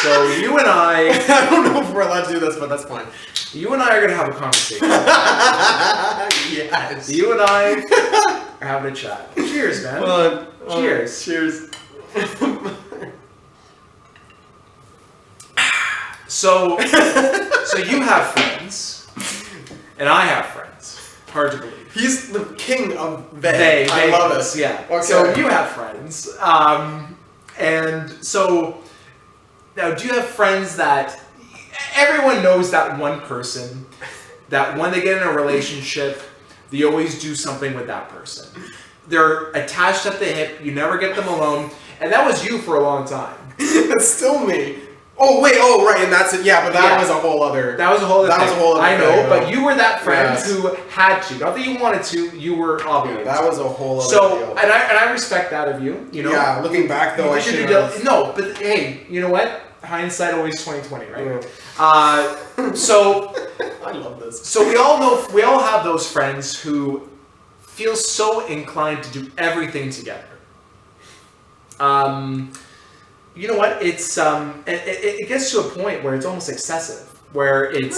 So you and I don't know if we're allowed to do this, but that's fine. You and I are going to have a conversation. Yes. You and I are having a chat. Cheers, man. Cheers. Cheers. So you have friends, and I have friends. Hard to believe. He's the king of they. I love it. Yeah. Okay. So you have friends, and so now do you have friends that everyone knows that one person that when they get in a relationship, they always do something with that person. They're attached at the hip. You never get them alone, and that was you for a long time. That's still me. Oh wait, oh right, and that's it. Yeah, but that was a whole other. That was a whole other. That was a whole other. I know, thing, but you were that friend who had to. Not that you wanted to. You were obligated. That was a whole other. So, deal. and I respect that of you. You know. Yeah, looking back though, I should have. No, but hey, you know what? Hindsight always 20/20, right? Yeah. So I love this. So we all have those friends who feel so inclined to do everything together. You know what? It's it gets to a point where it's almost excessive, where it's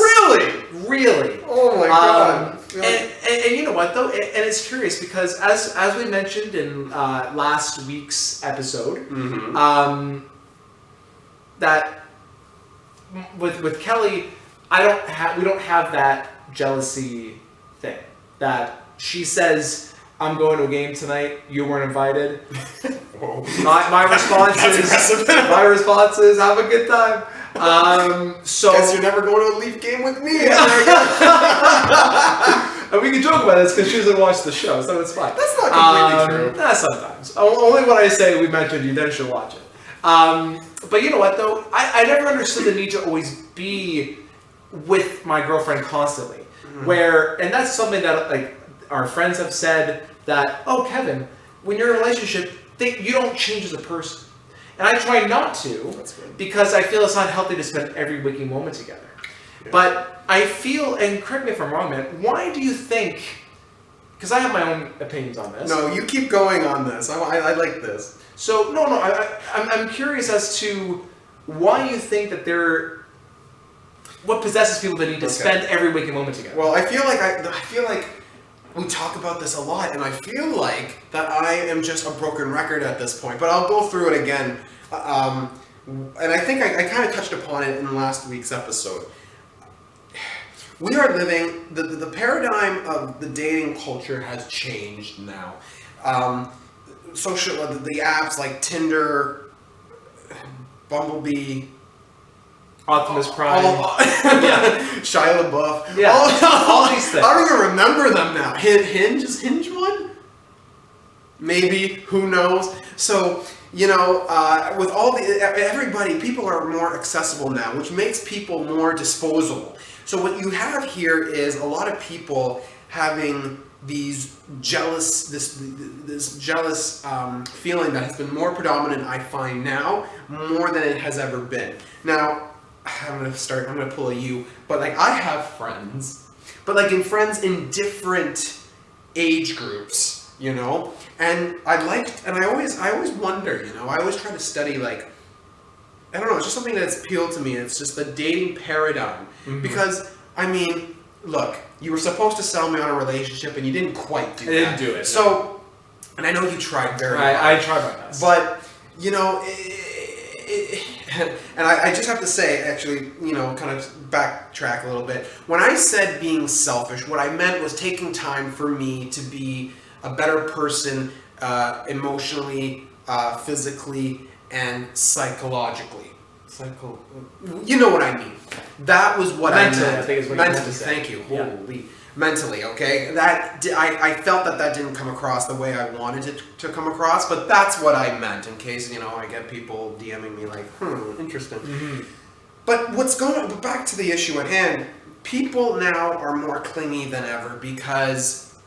really. Oh my god! And you know what though? And it's curious because as we mentioned in last week's episode, that with Kelly, we don't have that jealousy thing that she says, I'm going to a game tonight. You weren't invited. My response is have a good time. So guess you're never going to a Leaf game with me. And we can joke about this because she doesn't watch the show, so it's fine. That's not completely true. Sometimes. Only when I say we mentioned you, then she'll watch it. But you know what though? I never understood the need to always be with my girlfriend constantly. And that's something that like our friends have said that, oh Kevin, when you're in a relationship, you don't change as a person. And I try not to because I feel it's not healthy to spend every waking moment together. Yeah. But I feel, and correct me if I'm wrong, man, why do you think, because I have my own opinions on this. No, you keep going on this. I like this. So, I'm curious as to why you think that what possesses people that need to spend every waking moment together? Well, I feel like we talk about this a lot, and I feel like that I am just a broken record at this point. But I'll go through it again. And I think I kind of touched upon it in last week's episode. We are living, the paradigm of the dating culture has changed now. The apps like Tinder, Bumblebee, Optimus Prime, Shia LaBeouf, all these things. I don't even remember them now. Hinge, is Hinge one? Maybe, who knows? So, with all people are more accessible now, which makes people more disposable. So what you have here is a lot of people having these jealous, this jealous feeling that has been more predominant, I find now, more than it has ever been. Now, I'm gonna pull a you, but like I have friends, but like friends in different age groups, and I always wonder, I always try to study like, I don't know, it's just something that's appealed to me. It's just the dating paradigm. Because, look, you were supposed to sell me on a relationship and you didn't quite do that. I didn't do it. So, and I know you tried very hard. I tried my best. But, and I just have to say, actually, kind of backtrack a little bit. When I said being selfish, what I meant was taking time for me to be a better person emotionally, physically, and psychologically. You know what I mean. That was what mentally, I meant. I think is what mentally, you meant to say. Thank you. Holy. Mentally, okay? I felt that didn't come across the way I wanted it to come across, but that's what I meant, in case, I get people DMing me like, interesting. Mm-hmm. But back to the issue at hand, people now are more clingy than ever because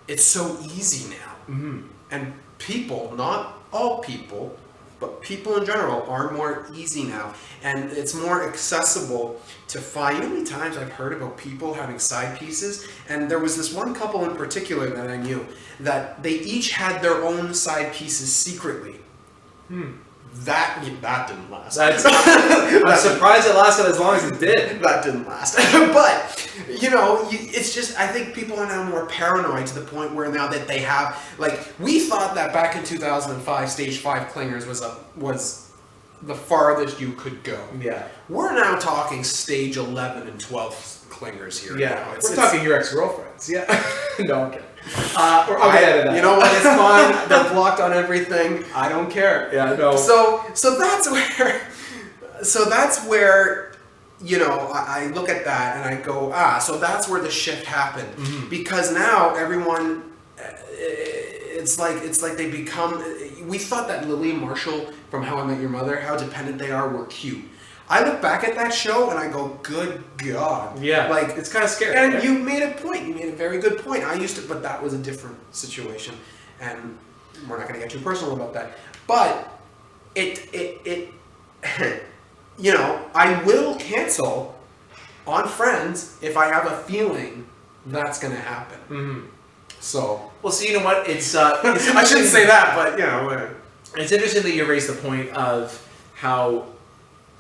it's so easy now. Mm-hmm. And people, not all people, but people in general are more easy now, and it's more accessible to find. You know how many times I've heard about people having side pieces? And there was this one couple in particular that I knew that they each had their own side pieces secretly. That didn't last. That's, I'm surprised it lasted as long as it did. That didn't last. But, you know, it's just, I think people are now more paranoid to the point where now that they have, like, we thought that back in 2005, stage 5 clingers was the farthest you could go. Yeah. We're now talking stage 11 and 12 clingers here. Yeah. Now. We're talking your ex-girlfriends. Yeah. No, okay. I'll get out of that. You know what? It's fine. They're blocked on everything. I don't care. Yeah, no. So that's where, you know, I look at that and I go, so that's where the shift happened. Mm-hmm. Because now everyone, it's like they become. We thought that Lily and Marshall from How I Met Your Mother, how dependent they are, were cute. I look back at that show and I go, good God. Yeah. Like, it's kind of scary. and right? you made a point. You made a very good point. I used to, but that was a different situation, and we're not going to get too personal about that. But it you know, I will cancel on Friends if I have a feeling that's going to happen. Mm-hmm. So, Well, so you know what? It's I shouldn't say that, but you know, It's interesting that you raised the point of how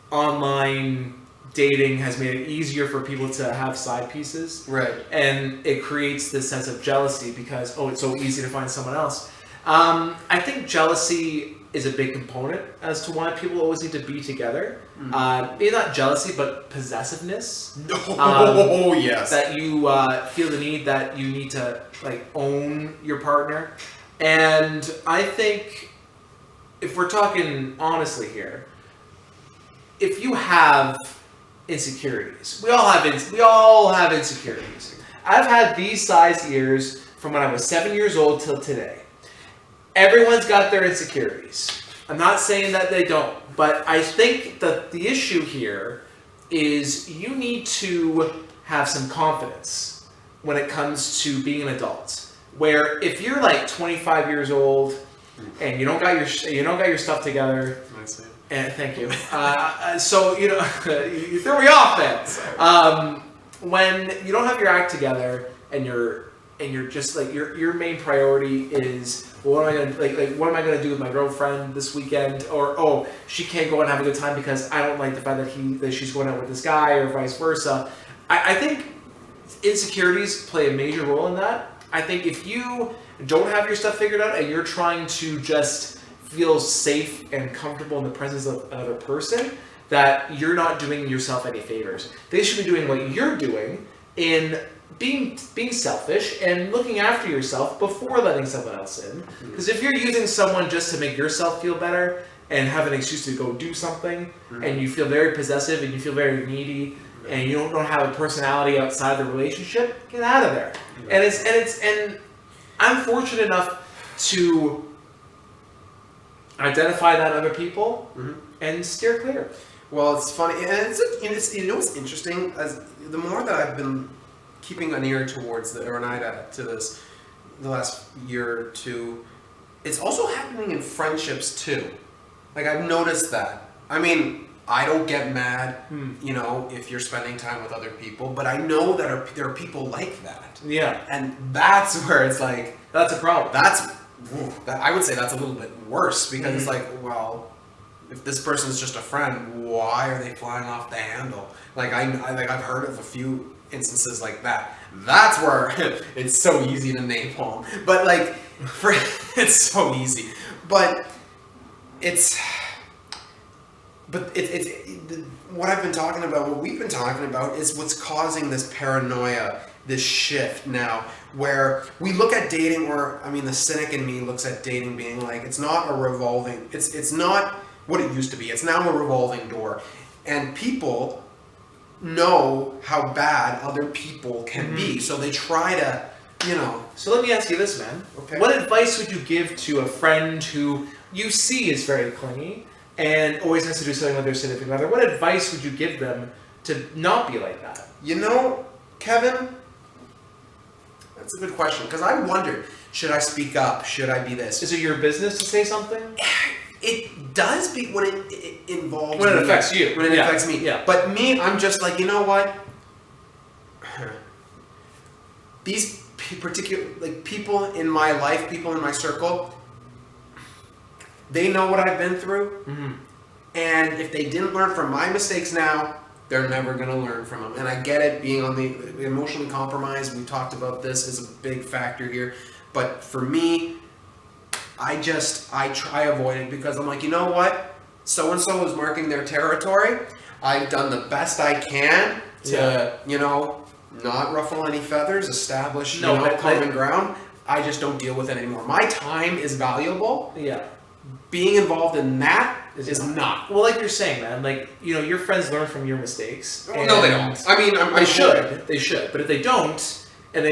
online dating has made it easier for people to have side pieces. right. And it creates this sense of jealousy because, it's so easy to find someone else. I think jealousy is a big component as to why people always need to be together. Maybe not jealousy, but possessiveness. Oh, yes. That you feel the need that you need to like own your partner. And I think if we're talking honestly here, if you have insecurities, we all have insecurities. I've had these size ears from when I was 7 years old till today. Everyone's got their insecurities. I'm not saying that they don't, but I think that the issue here is you need to have some confidence when it comes to being an adult. Where if you're like 25 years old and you don't got your stuff together, and thank you. So you know, you threw me off then. When you don't have your act together and you're just like your main priority is, well, what am I gonna what am I gonna do with my girlfriend this weekend? Or she can't go and have a good time because I don't like the fact that she's going out with this guy, or vice versa. I think insecurities play a major role in that. I think if you don't have your stuff figured out and you're trying to just feel safe and comfortable in the presence of another person, that you're not doing yourself any favors. They should be doing what you're doing in being selfish and looking after yourself before letting someone else in. Because if you're using someone just to make yourself feel better and have an excuse to go do something, and you feel very possessive and you feel very needy, and you don't have a personality outside the relationship, get out of there. And I'm fortunate enough to identify that in other people and steer clear. Well, it's funny, and it's you know what's interesting, as the more that I've been keeping an ear towards to this the last year or two, it's also happening in friendships too. Like, I've noticed that. I mean, I don't get mad, you know, if you're spending time with other people, but I know that there are people like that. Yeah. And that's where it's like, That's a problem. I would say that's a little bit worse, because it's like, well, if this person's just a friend, why are they flying off the handle? Like, I've heard of a few instances like that. That's where it's so easy to napalm. But like, it's so easy. But it's what I've been talking about, what we've been talking about, is what's causing this paranoia, this shift now, where we look at dating, or I mean, the cynic in me looks at dating being like, it's not a revolving, it's not what it used to be. It's now a revolving door, and people know how bad other people can be, so they try to, you know. So let me ask you this, man. Okay. What advice would you give to a friend who you see is very clingy and always has to do something with their significant other? What advice would you give them to not be like that? You know, Kevin, that's a good question, because I wondered, should I speak up? Should I be this? Is it your business to say something? It does be when it involves When it me. affects you. When it Yeah. affects me. Yeah. But me, I'm just like, you know what? These particular, like, people in my life, people in my circle, They know what I've been through. Mm-hmm. And if they didn't learn from my mistakes now, they're never going to learn from them. And I get it, being on the emotionally compromised, we talked about this, is a big factor here. But for me, I try avoid it because I'm like, you know what? So-and-so is marking their territory. I've done the best I can to, not ruffle any feathers, establish common ground. I just don't deal with it anymore. My time is valuable. Yeah. Being involved in that is not. Well, like you're saying, man, like, your friends learn from your mistakes. No, they don't. I mean, they should. They should. But if they don't, and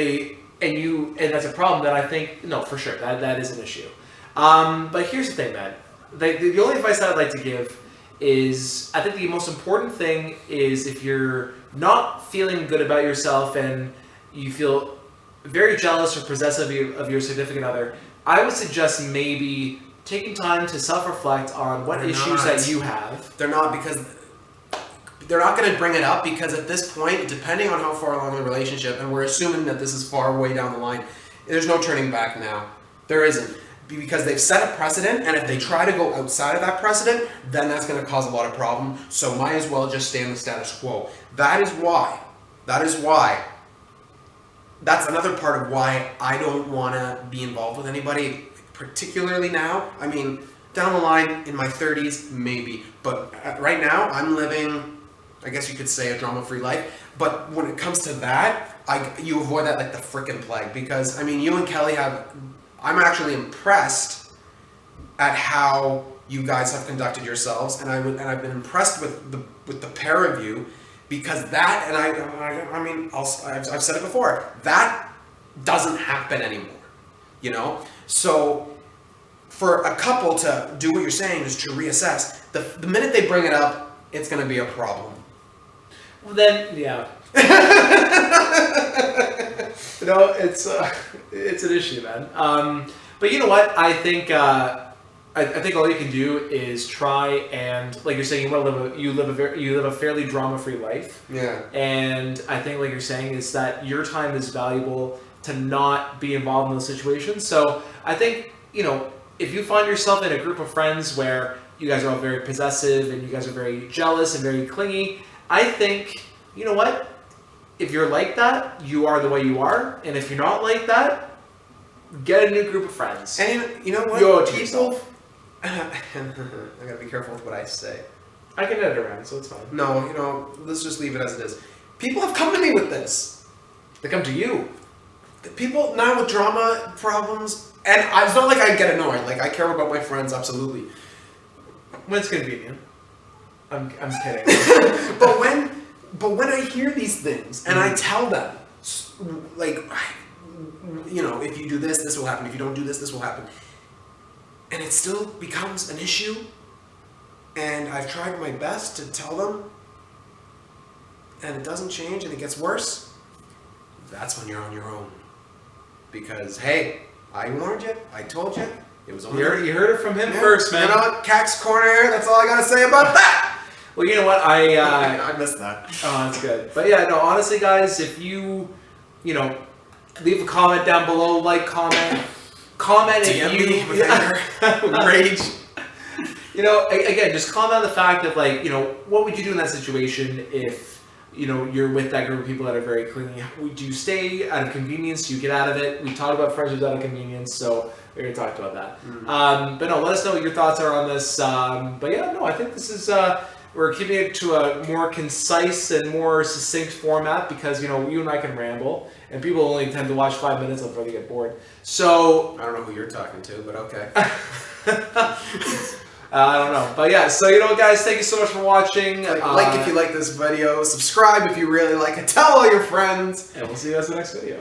that's a problem, then I think, no, for sure, that is an issue. But here's the thing, man. The only advice that I'd like to give is, I think the most important thing is, if you're not feeling good about yourself and you feel very jealous or possessive of your significant other, I would suggest maybe taking time to self-reflect on what issues that you have. They're not, because they're not going to bring it up, because at this point, depending on how far along the relationship, and we're assuming that this is far way down the line, there's no turning back now. There isn't. Because they've set a precedent, and if they try to go outside of that precedent, then that's going to cause a lot of problem. So might as well just stay in the status quo. That is why. That's another part of why I don't want to be involved with anybody, particularly now. I mean, down the line, in my 30s, maybe. But right now, I'm living, I guess you could say, a drama-free life. But when it comes to that, you avoid that like the frickin' plague. Because, I mean, you and Kelly I'm actually impressed at how you guys have conducted yourselves, and I've been impressed with the pair of you, because that, and I mean, I've said it before, that doesn't happen anymore, So for a couple to do what you're saying is to reassess. The minute they bring it up, it's going to be a problem. Well, then, yeah. It's an issue, man. But you know what? I think all you can do is try and, like you're saying, you live a fairly drama-free life. Yeah. And I think, like you're saying, is that your time is valuable to not be involved in those situations. So I think, if you find yourself in a group of friends where you guys are all very possessive and you guys are very jealous and very clingy, I think, you know what? If you're like that, you are the way you are. And if you're not like that, get a new group of friends. And you know what? You owe it to yourself. I gotta be careful with what I say. I can edit around, so it's fine. No, let's just leave it as it is. People have come to me with this. They come to you. People now with drama problems, and it's not like I get annoyed. Like, I care about my friends, absolutely. When it's convenient. I'm kidding. But when I hear these things, and I tell them, like, if you do this, this will happen. If you don't do this, this will happen. And it still becomes an issue, and I've tried my best to tell them, and it doesn't change, and it gets worse, that's when you're on your own. Because, hey, I warned you, I told you, it was only... You heard it from him first, man. Cax Corner here, that's all I gotta say about that! Well, you know what, I missed that. Oh, that's good. But yeah, no, honestly, guys, if you, leave a comment down below, comment if you... Rage. Again, just comment on the fact of, what would you do in that situation if, you're with that group of people that are very clingy? Would you stay out of convenience? Do you get out of it? We talked about friendships out of convenience, so we're going to talk about that. But no, let us know what your thoughts are on this. But yeah, no, I think this is... we're keeping it to a more concise and more succinct format because, you and I can ramble, and people only tend to watch 5 minutes before they get bored. So... I don't know who you're talking to, but okay. I don't know. But yeah, so guys, thank you so much for watching. Like if you like this video, subscribe if you really like it, tell all your friends. And we'll see you guys in the next video.